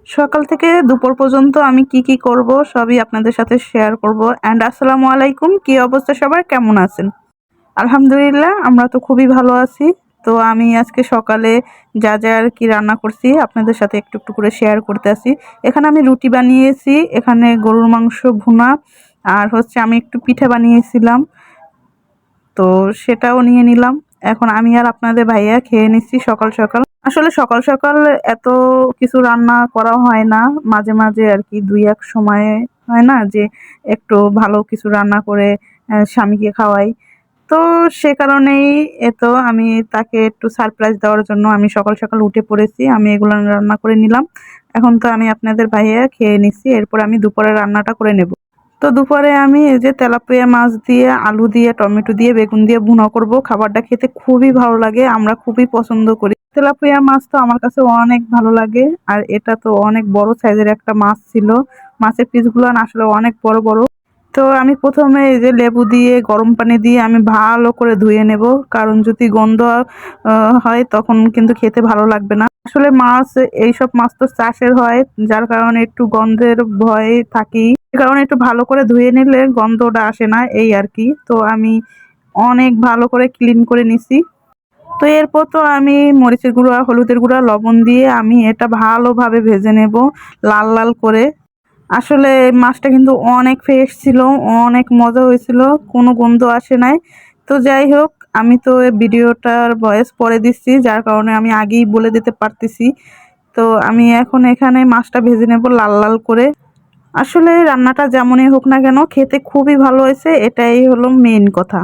সকাল থেকে দুপুর পর্যন্ত আমি কি কি করব সবই আপনাদের সাথে শেয়ার করব। অ্যান্ড আসসালামু আলাইকুম, কি অবস্থা সবার, কেমন আছেন? আলহামদুলিল্লাহ, আমরা তো খুবই ভালো আছি। তো আমি আজকে সকালে যা যা আর কি রান্না করছি আপনাদের সাথে একটু একটু করে শেয়ার করতে আসি। এখানে আমি রুটি বানিয়েছি, এখানে গরুর মাংস ভুনা, আর হচ্ছে আমি একটু পিঠা বানিয়েছিলাম, তো সেটাও নিয়ে নিলাম। এখন আমি আর আপনাদের ভাইয়া খেয়ে নিচ্ছি সকাল সকাল। আসলে সকাল সকাল এত কিছু রান্না করা হয় না, মাঝে মাঝে আর কি দুই এক সময়ে হয় না যে একটু ভালো কিছু রান্না করে স্বামীকে খাওয়াই। তো সে কারণেই আমি তাকে একটু সারপ্রাইজ দেওয়ার জন্য আমি সকাল সকাল উঠে পড়েছি, আমি এগুলো রান্না করে নিলাম। এখন তো আমি আপনাদের ভাইয়া খেয়ে নিচ্ছি, এরপর আমি দুপুরে রান্নাটা করে নেব। তো দুপুরে আমি এই যে তেলাপিয়া মাছ দিয়ে, আলু দিয়ে, টমেটো দিয়ে, বেগুন দিয়ে ভুনা করব। খাবারটা খেতে খুবই ভালো লাগে, আমরা খুবই পছন্দ করি। তেলাপিয়া মাছ তো আমার কাছে অনেক ভালো লাগে, আর এটা তো অনেক বড় সাইজের একটা মাছ ছিল। মাছের পিসগুলো না আসলে অনেক বড় বড়। তো আমি প্রথমে এই যে লেবু দিয়ে, গরম পানি দিয়ে আমি ভালো করে ধুয়ে নেব, কারণ যদি গন্ধ হয় তখন কিন্তু খেতে ভালো লাগবে না। আসলে মাছ, এইসব মাছ তো চাষের হয়, যার কারণে একটু গন্ধের ভয় থাকি, সে কারণে একটু ভালো করে ধুয়ে নিলে গন্ধটা আসে না, এই আর কি। তো আমি অনেক ভালো করে ক্লিন করে নিছি। তো এরপর তো আমি মরিচের গুঁড়া, হলুদের গুঁড়া, লবণ দিয়ে আমি এটা ভালোভাবে ভেজে নেব, লাল লাল করে। আসলে মাছটা কিন্তু অনেক ফ্রেশ ছিল, অনেক মজা হয়েছিল, কোনো গন্ধ আসে নাই। তো যাই হোক, আমি তো ভিডিওটার ভয়েস পরে দিচ্ছি, যার কারণে আমি আগেই বলে দিতে পারতেছি। তো আমি এখন এখানে মাছটা ভেজে নেব লাল লাল করে। আসলে রান্নাটা যেমনই হোক না কেন, খেতে খুবই ভালো হয়েছে, এটাই হলো মেইন কথা।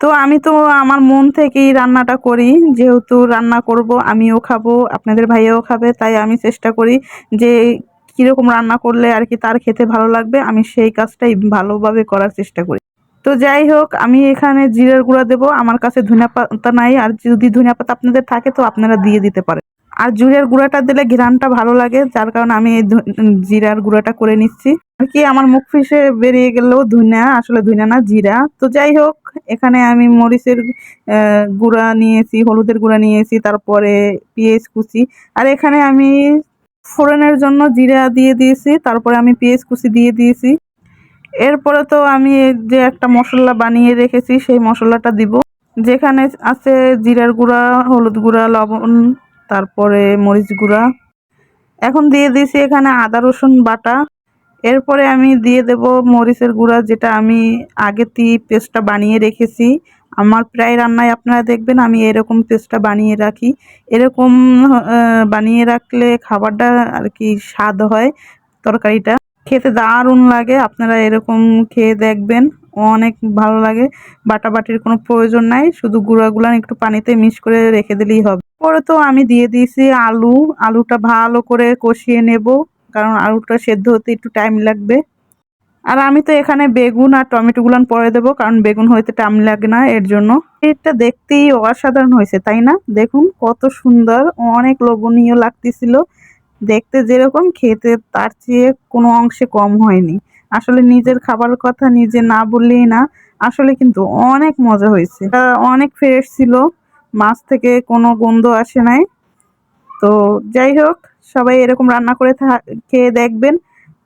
তো আমি তো আমার মন থেকেই রান্নাটা করি, যেহেতু রান্না করব, আমিও খাবো, আপনাদের ভাইয়াও খাবে, তাই আমি চেষ্টা করি যে কিরকম রান্না করলে আর কি তার খেতে ভালো লাগবে, আমি সেই কাজটাই ভালোভাবে করার চেষ্টা করি। তো যাই হোক, আমি এখানে জিরার গুঁড়া দেবো, আমার কাছে ধনিয়া পাতা নাই, আর যদি ধনিয়া পাতা আপনাদের থাকে তো আপনারা দিয়ে দিতে পারেন। আর জিরার গুঁড়াটা দিলে ঘ্রাণটা ভালো লাগে, যার কারণে আমি এই জিরার গুঁড়াটা করে নিচ্ছি। আর কি আমার মুখ ফিসে বেরিয়ে গেলেও ধনিয়া, আসলে ধনিয়া না, জিরা। তো যাই হোক, এখানে আমি মরিচের গুঁড়া নিয়েছি, হলুদের গুঁড়া নিয়েছি, তারপরে পেঁয়াজ কুচি। আর এখানে আমি ফোড়নের জন্য জিরা দিয়ে দিয়েছি, তারপরে আমি পেঁয়াজ কুচি দিয়ে দিয়েছি। এরপরে তো আমি এই যে একটা মশলা বানিয়ে রেখেছি সেই মশলাটা দিব, যেখানে আছে জিরার গুঁড়া, হলুদ গুঁড়া, লবণ, তারপরে মরিচ গুঁড়া। এখন দিয়ে দিয়েছি এখানে আদা রসুন বাটা। এরপরে আমি দিয়ে দেব মরিচের গুঁড়া, যেটা আমি আগেতেই পেস্টটা বানিয়ে রেখেছি। আমার প্রায় রান্নায় আপনারা দেখবেন আমি এরকম পেস্টটা বানিয়ে রাখি। এরকম বানিয়ে রাখলে খাবারটা আর কি স্বাদ হয়, তরকারিটা খেতে দারুণ লাগে। আপনারা এরকম খেয়ে দেখবেন, অনেক ভালো লাগে। বাটাবাটির কোনো প্রয়োজন নাই, শুধু গুঁড়াগুলা একটু পানিতে মিক্স করে রেখে দিলেই হবে। পরে তো আমি দিয়ে দিয়েছি আলু। আলুটা ভালো করে কষিয়ে নেব, কারণ আলুটা সেদ্ধ হতে একটু টাইম লাগবে। আর আমি তো এখানে বেগুন আর টমেটো গুলান পরে দেবো, কারণ বেগুন হইতে টাইম লাগে না, এর জন্য। এটা দেখতেই অসাধারণ হয়েছে, তাই না? দেখুন কত সুন্দর, অনেক লোভনীয় লাগতেছিল। দেখতে যেরকম, খেতে তার চেয়ে কোনো অংশে কম হয়নি। আসলে নিজের খাবার কথা নিজে না বললেই না, আসলে কিন্তু অনেক মজা হয়েছে। অনেক ফ্রেশ ছিল, মাছ থেকে কোনো গন্ধ আসে নাই। তো যাই হোক, সবাই এরকম রান্না করে খেয়ে দেখবেন।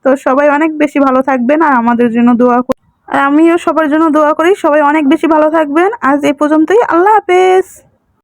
তো সবাই অনেক বেশি ভালো থাকবেন, আর আমাদের জন্য দোয়া করি। আর আমিও সবার জন্য দোয়া করি, সবাই অনেক বেশি ভালো থাকবেন। আজ এ পর্যন্তই, আল্লাহ হাফেজ।